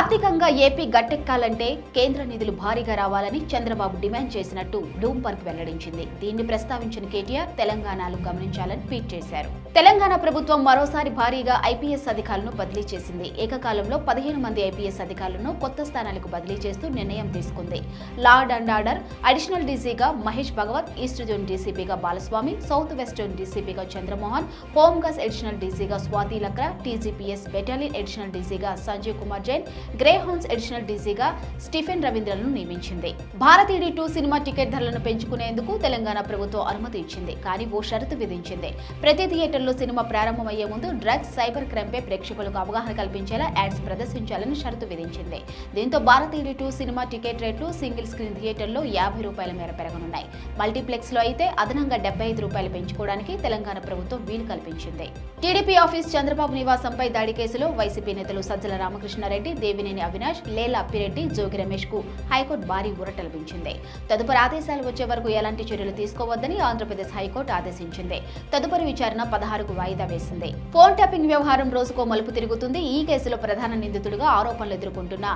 ఆర్థికంగా ఏపీ గట్టెక్కాలంటే కేంద్ర నిధులు భారీగా రావాలని చంద్రబాబు డిమాండ్ చేసినట్టు బ్లూంబర్గ్ వెల్లడించింది. దీన్ని ప్రస్తావించిన కేటీఆర్ తెలంగాణలో గమనించాలని ట్వీట్ చేశారు. తెలంగాణ ప్రభుత్వం మరోసారి భారీగా ఐపీఎస్ అధికారులను బదిలీ చేసింది. ఏకకాలంలో 15 మంది ఐపీఎస్ అధికారులను కొత్త స్థానాలకు బదిలీ చేస్తూ నిర్ణయం తీసుకుంది. లార్డ్ అండ్ ఆర్డర్ అడిషనల్ డీసీగా మహేష్ భగవత్, ఈస్ట్ జోన్ డీసీపీగా బాలస్వామి, సౌత్ వెస్ట్ జోన్ డీసీపీగా చంద్రమోహన్, హోంగార్డ్స్ అడిషనల్ డీసీగా Swathi Lakra, TGPS battalion additional డీసీగా Sanjeev Kumar Jain, greyhounds additional డీసీగా స్టీఫెన్ రవీంద్రను నియమించింది. భారతీయుడి 2 సినిమా టికెట్ ధరలను పెంచుకునేందుకు తెలంగాణ ప్రభుత్వం అనుమతి ఇచ్చింది. కానీ ఓ షరతు విధించింది. ప్రతి థియేటర్లో సినిమా ప్రారంభమయ్యే ముందు డ్రగ్స్, సైబర్ క్రైమ్పై ప్రేక్షకులకు అవగాహన కల్పించేలా యాడ్స్ ప్రదర్శించాలని షరతు విధించింది. దీంతో భారతీయుడి 2 సినిమా టికెట్ రేట్లు సింగిల్ స్క్రీన్ థియేటర్లో ₹50 మేర పెరగనున్నాయి. మల్టీప్లెక్స్ లో అయితే అదనంగా ₹75 పెంచుకోవడానికి తెలంగాణ ప్రభుత్వం వీలు కల్పించింది. టీడీపీ ఆఫీస్ చంద్రబాబు నివాసంపై దాడి కేసులో వైసీపీ నేతలు సజ్జల రామకృష్ణారెడ్డి, దేవినేని అవినాష్, లేలా అప్పిరెడ్డి, జోగి రమేష్ కు హైకోర్టు భారీ ఊరట లభించింది. తదుపరి ఆదేశాలు వచ్చే వరకు ఎలాంటి చర్యలు తీసుకోవద్దని ఆంధ్రప్రదేశ్ హైకోర్టు ఆదేశించింది. తదుపరి విచారణ 16కు వాయిదా వేసింది. ఫోన్ ట్యాపింగ్ వ్యవహారం రోజుకో మలుపు తిరుగుతుంది. ఈ కేసులో ప్రధాన నిందితుడిగా ఆరోపణలు ఎదుర్కొంటున్న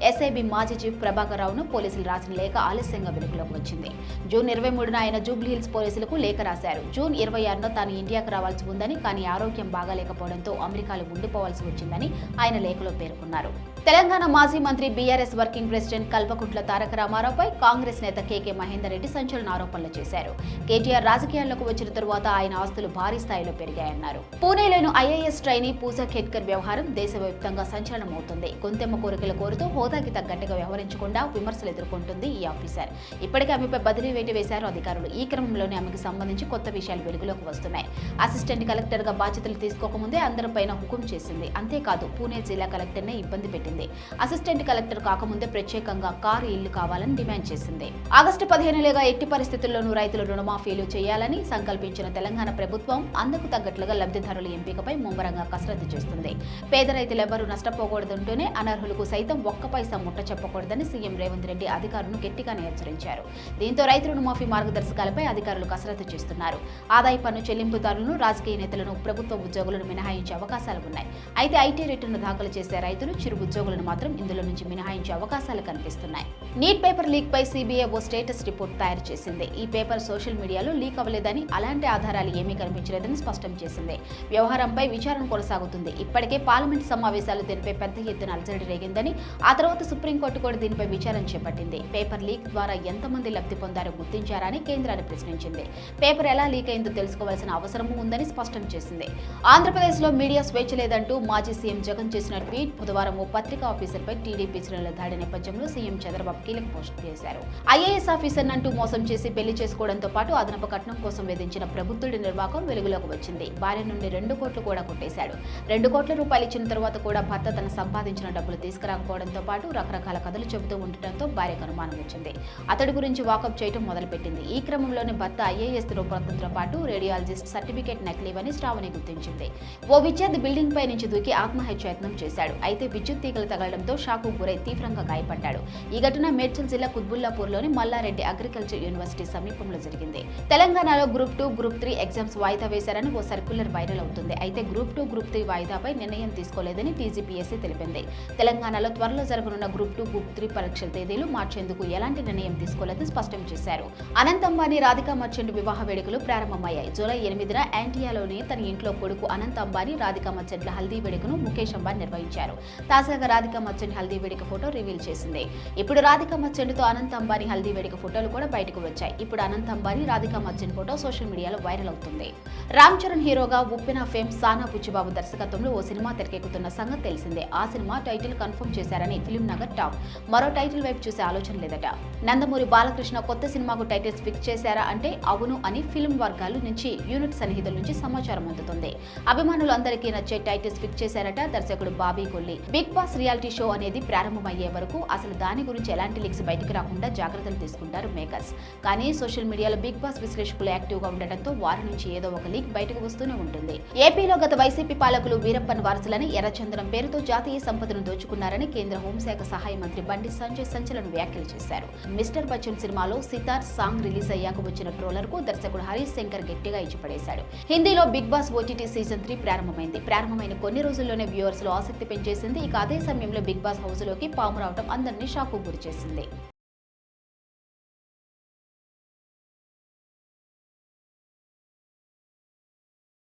ఎస్ఐబి మాజీ చీఫ్ ప్రభాకర్ రావును పోలీసులు రాసిన లేఖ ఆలస్యంగా వెలుగులోకి వచ్చింది. జూన్ 23న ఆయన జూబ్లీహిల్స్ పోలీసులకు లేఖ రాశారు. జూన్ 26న తాను ఇండియాకు రావాల్సి ఉందని, కానీ ఆరోగ్యం బాగాలేకపోవడంతో అమెరికాలో ఉండిపోవాల్సి వచ్చిందని ఆయన లేఖలో పేర్కొన్నారు. తెలంగాణ మాజీ మంత్రి BRS working president Kalvakuntla Taraka రామారావుపై Congress నేత కేకే మహేందర్ రెడ్డి సంచలన ఆరోపణలు చేశారు. కేటీఆర్ రాజకీయాల్లోకి వచ్చిన తరువాత ఆయన ఆస్తులు భారీ స్థాయిలో పెరిగాయన్నారు. పూణేలోని ఐఏఎస్ ట్రైనీ పూజా ఖేడ్కర్ వ్యవహారం దేశవ్యాప్తంగా సంచలనమవుతుంది. గొంతెమ్మ కోరికల కోరుతూ హోదాకి తగ్గట్టుగా వ్యవహరించకుండా విమర్శలు ఎదుర్కొంటుంది ఈ ఆఫీసర్. ఇప్పటికే ఆమెపై బదిలీ వేటు వేశారు అధికారులు. ఈ క్రమంలోనే ఆమెకు సంబంధించి కొత్త విషయాలు వెలుగులోకి వస్తున్నాయి. అసిస్టెంట్ కలెక్టర్ గా బాధ్యతలు తీసుకోకముందే అందరిపైన హుకుం చేసింది. అంతేకాదు పూణే జిల్లా కలెక్టర్నే ఇబ్బంది పెట్టింది. అసిస్టెంట్ కలెక్టర్ కాకముందే ప్రత్యేకంగా కారు ఇల్లు కావాలని డిమాండ్ చేసింది. ఆగస్టు 15 ఎట్టి పరిస్థితుల్లోనూ రైతుల రుణమాఫీలు చేయాలని సంకల్పించిన తెలంగాణ ప్రభుత్వం అందుకు తగ్గట్లుగా లబ్ధిదారుల ఎంపికపై ముమ్మరంగా కసరత్తు చేస్తుంది. పేద రైతులెవ్వరూ నష్టపోకూడదంటూనే అనర్హులకు సైతం ఒక్క పైసా ముట్ట చెప్పకూడదని సీఎం రేవంత్ రెడ్డి అధికారులను గట్టిగానే హెచ్చరించారు. దీంతో రైతు రుణమాఫీ మార్గదర్శకాలపై అధికారులు కసరత్తు చేస్తున్నారు. ఆదాయ పన్ను చెల్లింపుదారులను, రాజకీయ నేతలను, ప్రభుత్వ ఉద్యోగులను మినహాయించే అవకాశాలు ఉన్నాయి. అయితే ఐటీ రిటర్ను దాఖలు చేసే రైతులు, చిరు ఉద్యోగులను మాత్రం ఇందులో నుంచి మినహాయించే అవకాశాలు కనిపిస్తున్నాయి. నీట్ పేపర్ లీక్ పై సీబీఐ ఓ స్టేటస్ రిపోర్ట్ తయారు చేసింది. ఈ పేపర్ సోషల్ మీడియాలో లీక్ అవ్వలేదని, అలాంటి ఆధారాలు ఏమీ కనిపించలేదని స్పష్టం చేసింది. వ్యవహారంపై విచారణ కొనసాగుతుంది. ఇప్పటికే పార్లమెంట్ సమావేశాలు దీనిపై పెద్ద ఎత్తున అలజడి రేగిందని, ఆ తర్వాత సుప్రీంకోర్టు కూడా దీనిపై విచారణ చేపట్టింది. పేపర్ లీక్ ద్వారా ఎంతమంది లబ్ధి పొందారో గుర్తించారని కేంద్రాన్ని ప్రశ్నించింది. పేపర్ ఎలా లీక్ అయిందో తెలుసుకోవాల్సిన అవసరమూ ఉందని స్పష్టం చేసింది. ఆంధ్రప్రదేశ్లో మీడియా స్వేచ్ఛ లేదంటూ మాజీ సీఎం జగన్ చేసిన ట్వీట్ బుధవారం ఓ పత్రికా ఆఫీసర్పై టీడీపీ శ్రేణుల దాడి నేపథ్యంలో సీఎం చంద్రబాబు కీలక పోస్ట్ చేశారు. ఐఏఎస్ ఆఫీసర్ అంటూ మోసం చేసి పెళ్లి చేసుకోవడంతో పాటు అదనపు కట్నం కోసం వేధించిన ప్రభుత్వుడి నిర్వాకం వెలుగులోకి వచ్చింది. భార్య నుండి 2 కోట్లు కూడా కొట్టేశాడు. 2 కోట్ల రూపాయలు ఇచ్చిన తర్వాత కూడా భర్త తన సంపాదించిన డబ్బులు తీసుకురాకపోవడంతో పాటు రకరకాల కథలు చెబుతూ ఉండటంతో భార్యకు అనుమానం వచ్చింది. అతడి గురించి వాకప్ చేయడం మొదలుపెట్టింది. ఈ క్రమంలోనే భర్త ఐఏఎస్ ధ్రువపత్రంతో పాటు రేడియాలజిస్ట్ సర్టిఫికేట్ నకిలీవని శ్రావణి గుర్తించింది. ఓ విద్యార్థి బిల్డింగ్ పై నుంచి దూకి ఆత్మహత్యాయత్నం చేశాడు. అయితే విద్యుత్ తీగలు తగలడంతో షాకు గురై తీవ్రంగా గాయపడ్డాడు. ఈ ఘటన మేడ్చల్ జిల్లా కుత్బుల్లాపూర్లోని మల్లారెడ్డి అగ్రికల్చర్ యూనివర్సిటీ సమీపంలో జరిగింది. తెలంగాణలో గ్రూప్ 2, గ్రూప్ 3 ఎగ్జామ్స్ వాయిదా వేశారని ఓ సర్క్యులర్ వైరల్ అవుతుంది. అయితే గ్రూప్ 2, గ్రూప్ 3 వాయిదాపై నిర్ణయం తీసుకోలేదని టీజీపీఎస్సీ తెలిపింది. తెలంగాణలో త్వరలో జరగనున్న గ్రూప్ 2, గ్రూప్ 3 పరీక్షల తేదీలు మార్చేందుకు ఎలాంటి నిర్ణయం తీసుకోలేదని స్పష్టం చేశారు. అనంత్ అంబానీ, రాధికా మర్చెంట్ వివాహ వేడుకలు ప్రారంభమయ్యాయి. జూలై 8న యాంటియాలోని తన ఇంట్లో కొడుకు అనంత్ అంబానీ, రాధికా మర్చెంట్ల హల్దీ వేడుకను ముఖేష్ అంబానీ నిర్వహించారు. తాజాగా రాధికా మర్చెంట్ హల్దీ వేడుక ఫోటో రివీల్ చేసింది. ఇప్పుడు రాధికా మర్చెంట్ తో అనంత్ అంబానీ హల్దీ వేడుక ఫోటోలు కూడా బయటకు వచ్చాయి. ఇప్పుడు Anant Ambani, Radhika merchant photo social మీడియాలో వైరల్ అవుతుంది. రామ్ చరణ్ హీరోగా ఉప్పెన ఫేమ్ సానా బుచ్చిబాబు దర్శకత్వంలో ఓ సినిమా తెరకెక్కుతున్న సంగతి తెలిసిందే. ఆ సినిమా టైటిల్ కన్ఫర్మ్ చేశారని ఫిల్మ్ నగర్ టాక్. మరో టైటిల్ వైపు చూసే ఆలోచన లేదట. నందమూరి బాలకృష్ణ కొత్త సినిమాకు టైటిల్స్ ఫిక్స్ చేశారా అంటే అవును అని ఫిల్మ్ వర్గాల నుంచి, యూనిట్ సన్నిహితుల నుంచి సమాచారం అందుతుంది. అభిమానులు అందరికీ నచ్చే టైటిల్స్ ఫిక్స్ చేశారట దర్శకుడు Bobby Kolli. Bigg Boss reality show అనేది ప్రారంభమయ్యే వరకు అసలు దాని గురించి ఎలాంటి లీక్స్ బయటకు రాకుండా జాగ్రత్తలు తీసుకుంటారు మేకర్స్. కానీ సోషల్ మీడియాలో బిగ్ బాస్ విశ్లేషకులు యాక్టివ్ గా ఉండటంతో వారి నుంచి ఏదో ఒక లీక్ బయటకు వస్తూనే ఉంటుంది. ఏపీలో గత వైసీపీ పాలకులు వీరప్పన్ వారసులని ఎర్రచందనం పేరుతో జాతీయ సంపదను దోచుకున్నారని కేంద్ర హోంశాఖ సహాయ మంత్రి బండి సంజయ్ సంచలన వ్యాఖ్యలు చేశారు. మిస్టర్ బచ్చన్ సినిమాలో సితార్ సాంగ్ రిలీజ్ అయ్యాక వచ్చిన ట్రోలర్ కు దర్శకుడు హరీష్ శంకర్ గట్టిగా ఇచ్చిపడేశాడు. హిందీలో బిగ్ బాస్ ఓటీటీ సీజన్ 3 ప్రారంభమైన కొన్ని రోజుల్లోనే వ్యూవర్స్ లో ఆసక్తి పెంచేసింది. ఇక అదే సమయంలో టైంలో బిగ్ బాస్ హౌస్ లోకి పాము రావడం అందరినీ షాక్ గురి చేసింది.